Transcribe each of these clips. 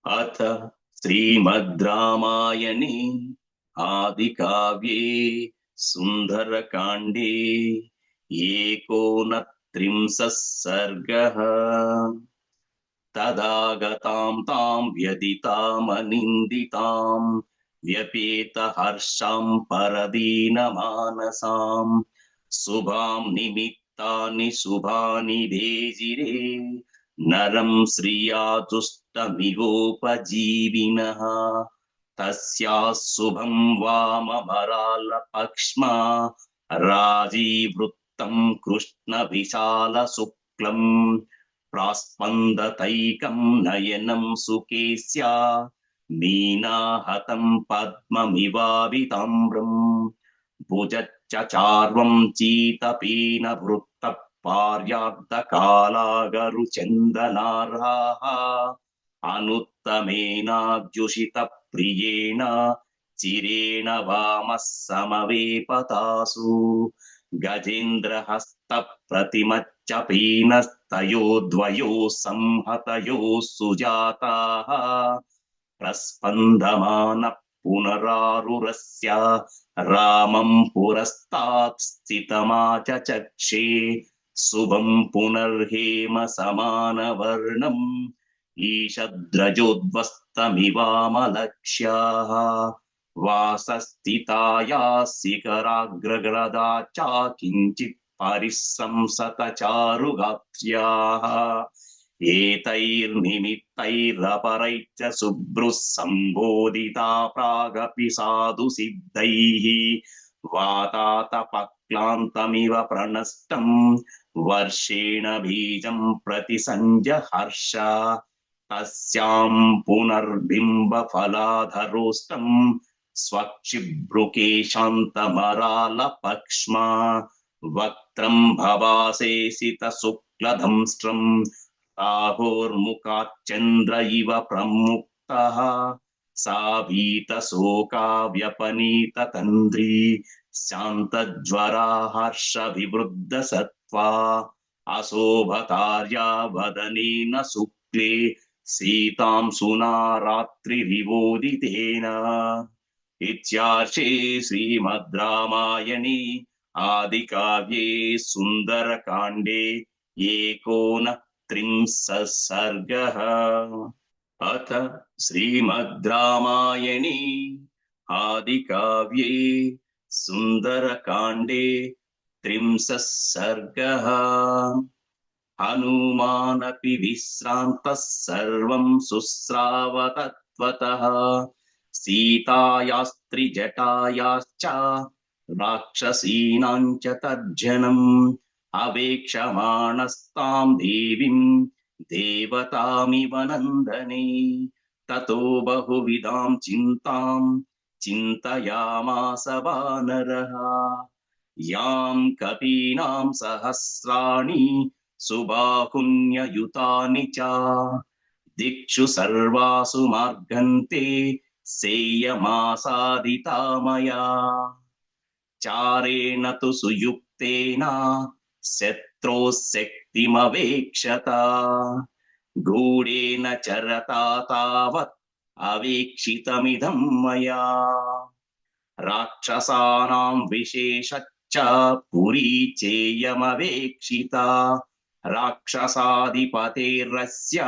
अथ श्रीमद् रामायणे आदिकाव्ये सुन्दरकाण्डे एकोनत्रिंशः सर्गः। तदागतां तां व्यदितामनिन्दितां व्यपेतहर्षां परदीनमानसां शुभां निमित्तानि शुभानि भेजिरे नरं श्रिया तुष्टमिगोपजीविनः तस्याः शुभं वाममरालपक्ष्मा राजीवृत्तं कृष्णविशालशुक्लम् प्रास्पन्दतैकं नयनं सुकेस्या मीनाहतं पद्ममिवाभिताम्रम् भुजच्चचार्वं चीतपीनवृत्तः पार्याब्धकालागरुचन्दनार्हाः अनुत्तमेनाद्युषितप्रियेण चिरेण वामः समवेपतासु गजेन्द्रहस्तप्रतिमच्चपीनस्तयोर्द्वयोः संहतयोः सुजाताः प्रस्पन्दमानः पुनरारुरस्य रामं पुरस्तात् स्थितमाचचक्षे शुभं पुनर्हेम समानवर्णम् ईषद्रजोद्वस्तमिवामलक्ष्याः वासस्थिताया शिखराग्रगदा च किञ्चित् परिस्रंसतचारुगात्र्याः एतैर्निमित्तैरपरैश्च शुभ्रुः सम्बोधिता प्रागपि साधु सिद्धैः वातातपक्लान्तमिव प्रणष्टम् वर्षेण बीजं प्रति सञ्जहर्ष तस्यां पुनर्बिम्बफलाधरोष्टं स्वक्षिभ्रुकेशान्तमरालपक्ष्मा वक्त्रं भवासेसितशुक्लदंष्ट्रं राहोर्मुखाच्चन्द्र इव प्रमुक्तः सावीतशोकाव्यपनीततन्द्री शान्तज्वरा हर्षविवृद्धसत्त्वा अशोभतार्या वदनेन शुक्ले सीतां सुनारात्रिरिवोदितेन इत्यार्षे श्रीमद् रामायणे आदिकाव्ये सुन्दरकाण्डे एकोनत्रिंशः सर्गः। अथ श्रीमद् रामायणे आदिकाव्ये सुन्दरकाण्डे त्रिंशः सर्गः। हनुमानपि विश्रान्तः सर्वं शुश्रावतत्वतः सीतायास्त्रिजटायाश्च राक्षसीनां च तर्जनम् अवेक्षमाणस्तां देवीं देवतामिव नन्दने ततो बहुविधां चिन्तां चिन्तयामास वानरः यां कपीनां सहस्राणि सुबाहुन्ययुतानि च दिक्षु सर्वासु मार्गन्ते सेयमासादिता मया चारेण तु सुयुक्तेन शत्रोः शक्तिमवेक्षत गूढेन चरता तावत् अवेक्षितमिदं मया राक्षसानां विशेषच्च पुरी चेयमवेक्षिता राक्षसाधिपतेर्यस्य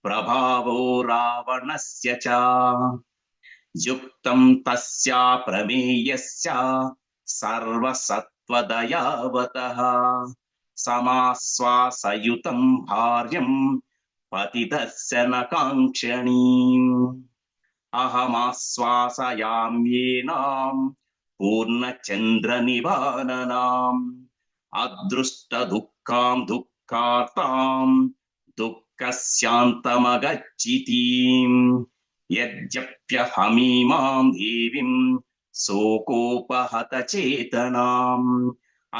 प्रभावो रावणस्य च युक्तं तस्या प्रमेयस्य सर्वसत्त्वदयावतः समाश्वासयुतं भार्यं पतितस्य न काङ्क्षणीम् अहमाश्वासयाम्येनां पूर्णचन्द्रनिवारणाम् अदृष्टदुःखां दुःखार्तां दुःखस्यान्तमगच्छितीम् यद्यप्यहमीमां देवीं शोकोपहतचेतनाम्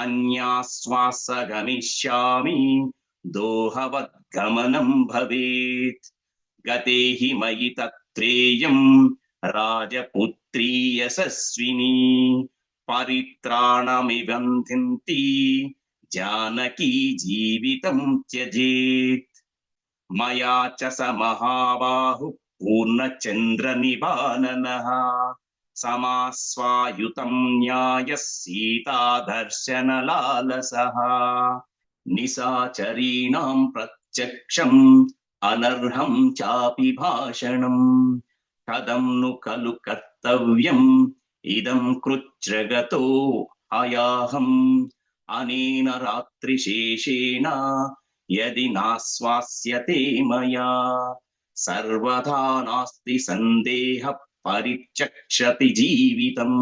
अन्याश्वासगमिष्यामि दोहवद्गमनं भवेत् गते हि मयि तत्रेयं राजपुत्री यशस्विनी परित्राणमिवन्ति जानकी जीवितं त्यजेत् मया च स महाबाहु పూర్ణచంద్రనిబాననః సమాస్వాయుతం న్యాయः సీతాదర్శనలాలసః నిశాచరీణాం ప్రత్యక్షం అనర్హం చాపి భాషణం కథం ను ఖలు కర్తవ్యం ఇదం కృచ్ఛ్రగతో అయాహం అనేన రాత్రిశేషేణ యది నాస్వాస్యతే మయా సర్వదా నాస్తి సందేహ పరిచక్షతి జీవితం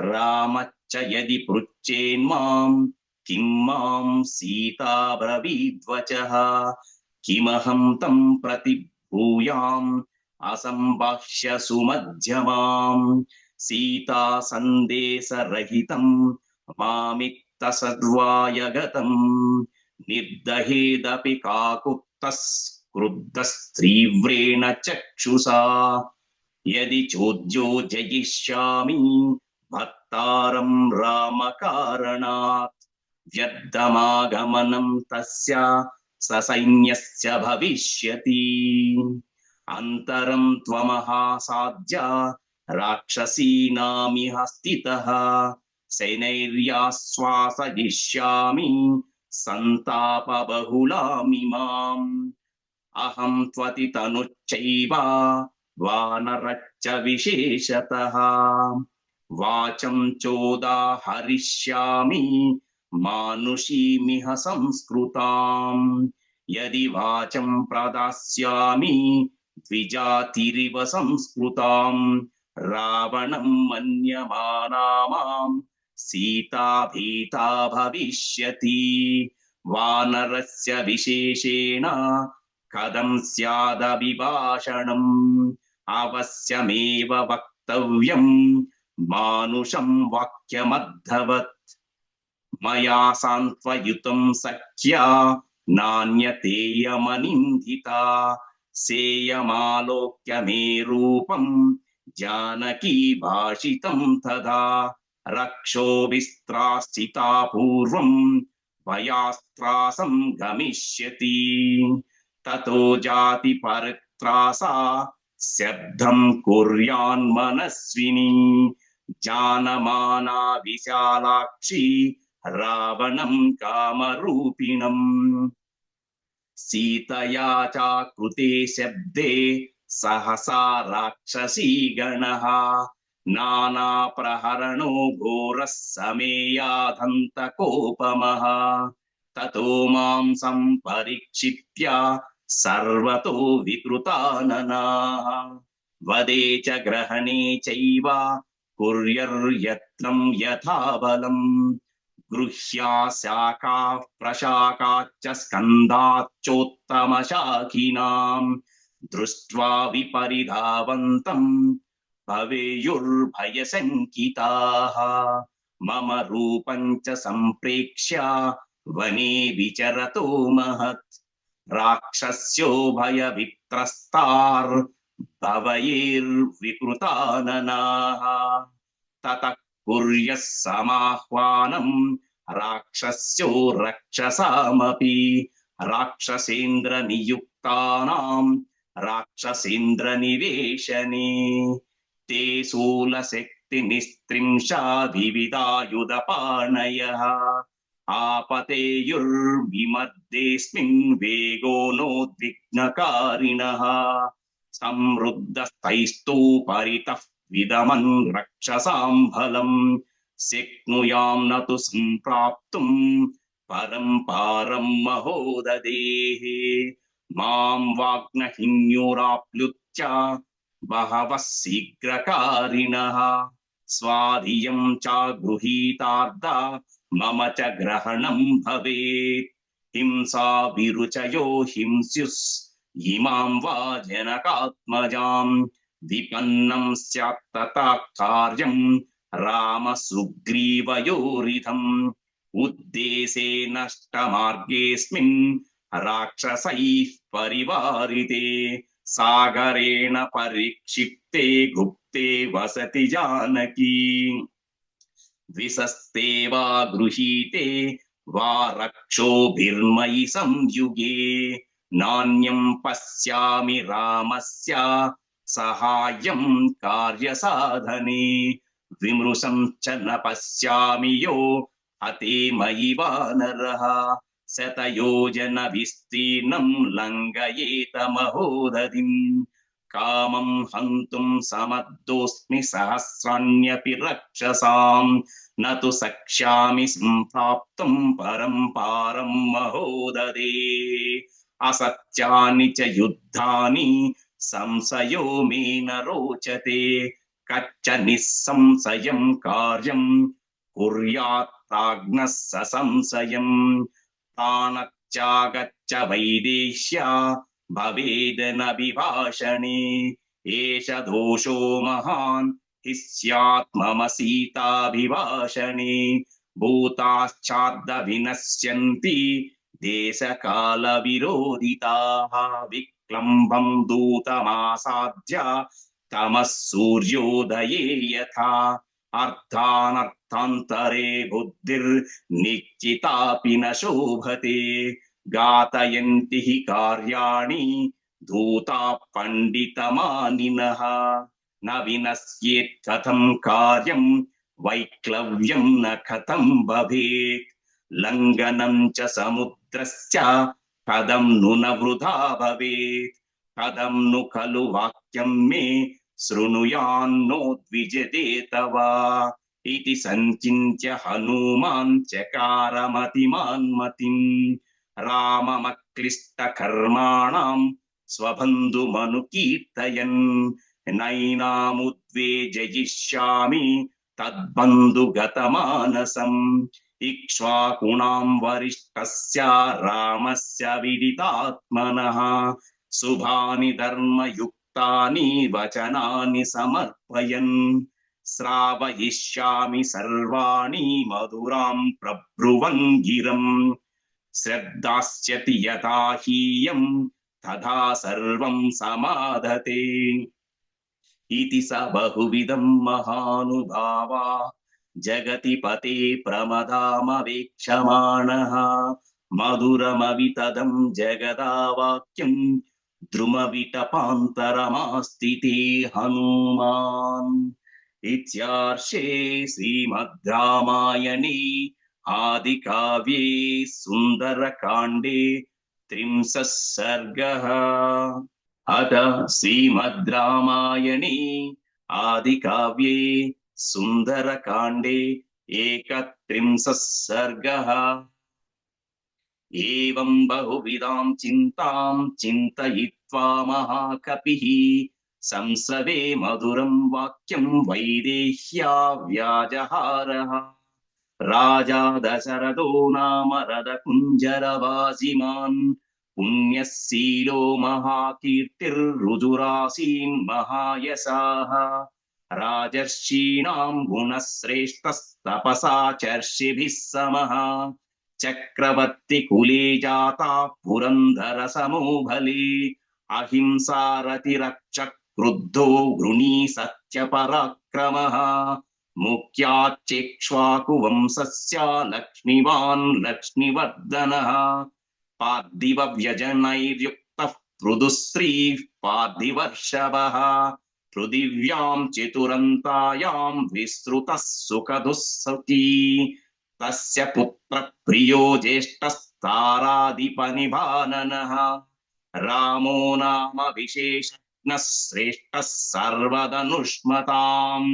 రామచ్చ యది పృచ్ఛేన్మాం కిం మాం సీతా బ్రవీద్వచః కిమహం తం ప్రతి భూయాం అసంభాష్య సుమధ్యమాం సీతా సందేశరహితం మామిత్త సర్వాయగతం నిర్దహేదపి కాకుత్తస్ క్రుద్ధస్త్రీవ్రేణ చక్షుషా యది చోద్యో జయిష్యామి భర్తారం రామకారణాత్ వ్యర్థమాగమనం తస్య ససైన్యస్య భవిష్యతి అంతరం త్వమహాసాధ్య రాక్షసీనామిహ స్థితః శనైర్యాశ్వాసయిష్యామి సంతాప బహుళామిమాం అహం త్వతి తనుశ్చైవ వానరచ్చ విశేషతః వాచం చోదాహరిష్యామి మానుషీమిహ సంస్కృతాం యది వాచం ప్రదాస్యామి ద్విజాతిరివ సంస్కృతాం రావణం మన్యమానామాం సీతా భీతా భవిష్యతి వానరస్య విశేషేణ కథం స్యాదభిభాషణం అవశ్యమేవ వక్తవ్యం మానుషం వాక్యమద్ధవత్ మయా సాంత్వయుతం సఖ్యా నాణ్యతేయమనిందితా సేయమాలోక్య మే రూపం జానకీ భాషితం తదా రక్షో విస్త్రాస్థితా పూర్వం భయాస్త్రాసం గమిష్యతి తతో జాతి పరిత్రాసా శబ్దం కుర్యాన్మనస్విని జానమానా విశాలాక్షి రావణం కామరూపిణం సీతయా చాకృతే శబ్దే సహసా రాక్షసీ గణః నానా ప్రహరణో ఘోరః సమేయాదంతకోపమః తతో మాం సంపరిక్షిప్య సర్వతో వికృతాననాః వదే చ గ్రహణే చైవ కుర్యర్యత్నం యథా బలం గృహ్యా శాఖాః ప్రశాఖాశ్చ స్కందాశ్చోత్తమశాఖినాం దృష్ట్వా విపరిధావంతం భవేయుర్భయశంకితాః మమ రూపం చ సంప్రేక్ష్య వనే విచరతో మహత్ రాక్షస్యో భయవిత్రస్తార్ భవైర్వికృతాననాః తతః కుర్యః సమాహ్వానం రాక్షస్యో రక్షసామపి రాక్షసేంద్ర నియుక్తానాం రాక్షసేంద్ర నివేశనే తే శూలశక్తి నిస్త్రింశాధివిధాయుధపాణయః ఆపతేయుర్విమద్దేస్మిన్ వేగో నోద్విగ్నకారిణః సమృద్ధస్థైస్తూ పరితః విదమన్ రక్షసాం బలం శక్నుయాం నతు సంప్రాప్తుం పరం పారం మహోదదేః మాం వాగ్నహిన్యురాప్లుత్య బహవః శీఘ్రకారిణః స్వాధియం చ గృహీతార్థ మమ చ గ్రహణం భవేత్ హింసా విరుచయో హింస్యుస్ ఇమాం వా జనకాత్మజాం విపన్నం స్యాత్ తథా కార్యం రామ సుగ్రీవయోరిథం ఉద్దేశే నష్టమార్గేస్మిన్ రాక్షసైః పరివారితే సాగరేణ పరిక్షిప్తే గుప్తే వసతి జానకీ విశస్తే వా గృహీతే వా రక్షోభిర్మయి సంయుగే నాణ్యం పశ్యామి రామస్య సహాయం కార్యసాధనే విమృశం చ న పశ్యామి యో హతే మయి వానరః శతయోజన విస్తీర్ణం లంఘయేత మహోదధిం కామం హంతుం సమర్థోస్మి సహస్రాణ్యపి రక్షసాం నతు సక్ష్యామి సంప్రాప్తుం పరం పారం మహోదదే అసత్యాని చ యుద్ధాని సంశయో మే న రోచతే కచ్చ నిస్సంశయం కార్యం కుర్యాత్ ప్రాజ్ఞః ససంశయం ప్రాణత్యాగచ్చ వైదేశ్య భవేదన విభాషణే ఏష దోషో మహాన్ హిస్యాత్మమ సీతాభిభాషణే భూతాశ్చాద్ద వినశ్యంతి దేశకాల విరోధితాః విక్లంభం దూతమాసాద్య తమః సూర్యోదయే యథా అర్థానర్థాంతరే బుద్ధిర్ నిశ్చితాపి న శోభతే ఘాతయంతి హి కార్యాణి ధూతా పండితమానినః న వినశ్యేత్ కథం కార్యం వైక్లవ్యం న కథం భవేత్ లంఘనం చ సముద్రస్య కథం ను న వృథా భవేత్ కథం ను ఖలు వాక్యం మే శృణుయాన్నో ద్విజతే తవ ఇతి సంచింత్య హనుమాన్ చకారమతిమాన్మతిం రామమక్లిష్టకర్మాణం స్వబంధుమనుకీర్తయన్ నైనాముద్వేజయిష్యామి తద్బంధుగతమానసం ఇక్ష్వాకుణాం వరిష్ఠస్య రామస్య విదితాత్మనః శుభాని ధర్మయుక్తాని వచనాని సమర్పయన్ శ్రావయిష్యామి సర్వాణి మధురాం ప్రబ్రువన్ గిరం శ్రద్ధాస్యతి యథా హీయం తథా సర్వం సమాధతే ఇతి స బహువిధం మహానుభావా జగతి పతే ప్రమదామవేక్షమాణః మధురమవితదం జగదావాక్యం ద్రుమవిటపాంతరమాస్థితే హనుమాన్ ఇత్యార్షే శ్రీమద్ రామాయణే ఆదికావ్యే సుందరకాండే 30 सर्गः अथ श्रीमद् रामायणे आदिकाव्ये सुन्दरकाण्डे 31 सर्गः एवं बहुविधां चिन्तां चिन्तयित्वा महाकपिः संस्रवे मधुरं वाक्यं वैदेह्या व्याजहारः राजा दशरथो नाम रथकुञ्जरवासिमान् पुण्यशीलो महाकीर्तिर्रुजुरासीन् महायशाः राजर्षीणां गुणश्रेष्ठस्तपसाचर्षिभिः समः चक्रवर्ति कुले जाता पुरन्दर समो भले अहिंसारतिरक्षः क्रुद्धो गृणी सत्यपराक्रमः मुख्याच्चेक्ष्वाकुवंशस्य लक्ष्मीवान् लक्ष्मीवर्धनः पार्थिवव्यजनैर्युक्तः पृथुश्रीः पार्थिवर्षभः पृथिव्यां चतुरन्तायां विस्तृतः सुखदुःसुखी तस्य पुत्रप्रियो ज्येष्ठस्ताराधिपनिभाननः रामो नाम विशेषज्ञः श्रेष्ठः सर्वधनुष्मताम्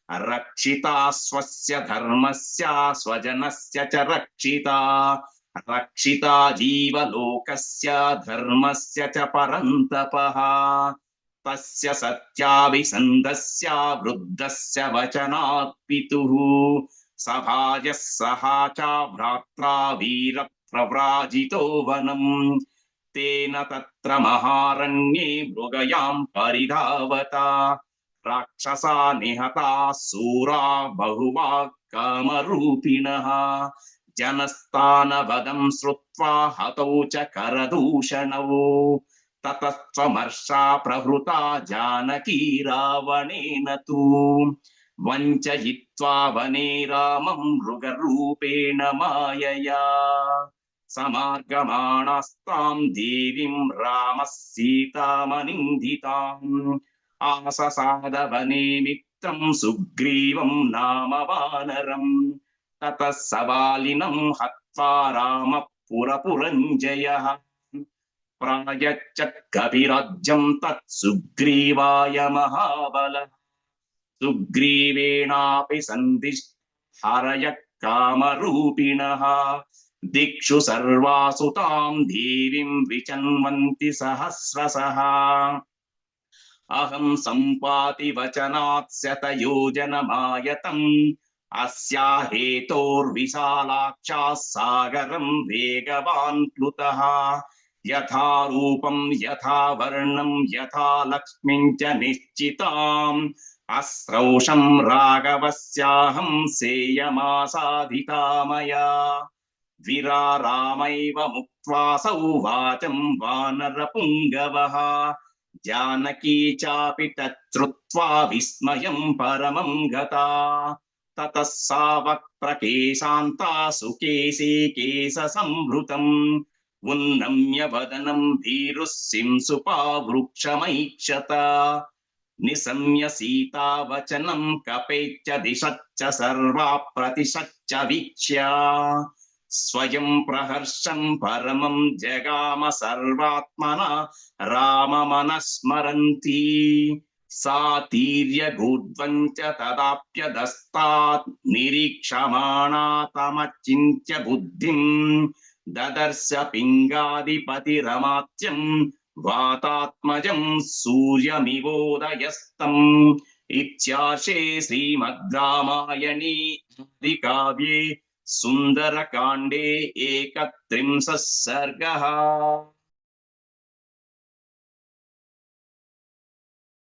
रक्षिता स्वस्य धर्मस्य स्वजनस्य च रक्षिता रक्षिता जीवलोकस्य धर्मस्य च परन्तपः तस्य सत्याभिसन्धस्य वृद्धस्य वचनात् पितुः सभाजः सहा च भ्रात्रा वीरप्रव्राजितो वनम् तेन तत्र महारण्ये मृगयां परिधावता राक्षसा निहता सूरा बहुवा कामरूपिणः जनस्थानवदं श्रुत्वा हतौ च करदूषणौ ततस्त्वमर्षा प्रहृता जानकी रावणेन तु वञ्चयित्वा वने रामं मृगरूपेण मायया समार्गमाणास्तां देवीं रामः सीतामनिन्दिताम् आससादवने मित्रं सुग्रीवं नाम वानरम् ततः सवालिनं हत्वा रामः पुरपुरञ्जयः प्रायच्छत् कपिराज्यं तत् सुग्रीवाय महाबलः सुग्रीवेणापि सन्दिष्टः हरयः कामरूपिणः दिक्षु सर्वासु तां देवीं विचन्वन्ति सहस्रशः अहं सम्पाति वचनात् शतयोजनमायतम् अस्या हेतोर्विशालाक्षाः सागरं वेगवान् प्लुतः यथा रूपं यथा वर्णं यथा लक्ष्मीं च निश्चिताम् अस्रौषं राघवस्याहं सेयमासाधिता मया विरारामैव मुक्त्वा सौवाचं वानरपुङ्गवः जानकी चापि तच्छ्रुत्वा विस्मयं परमं गता ततः सा वक्त्रकेशान्ता सुकेशी केशसंभृतम् उन्नम्य वदनं भीरुस्सिंसुपावृक्षमैक्षत निशम्य सीता वचनं कपेच्च दिशच्च सर्वा प्रतिशच्च वीक्ष्य स्वयं प्रहर्षं परमं जगाम सर्वात्मना राममनस्मरन्ती सा तीर्यगूर्ध्वं च तदाप्यदस्तात् निरीक्षमाणा तमचिन्त्य बुद्धिं ददर्श पिङ्गाधिपतिरमात्यं वातात्मजं सूर्यमिवोदयस्तम् इत्यार्षे श्रीमद् रामायणे आदिकाव्ये सुन्दरकाण्डे 31 सर्गः।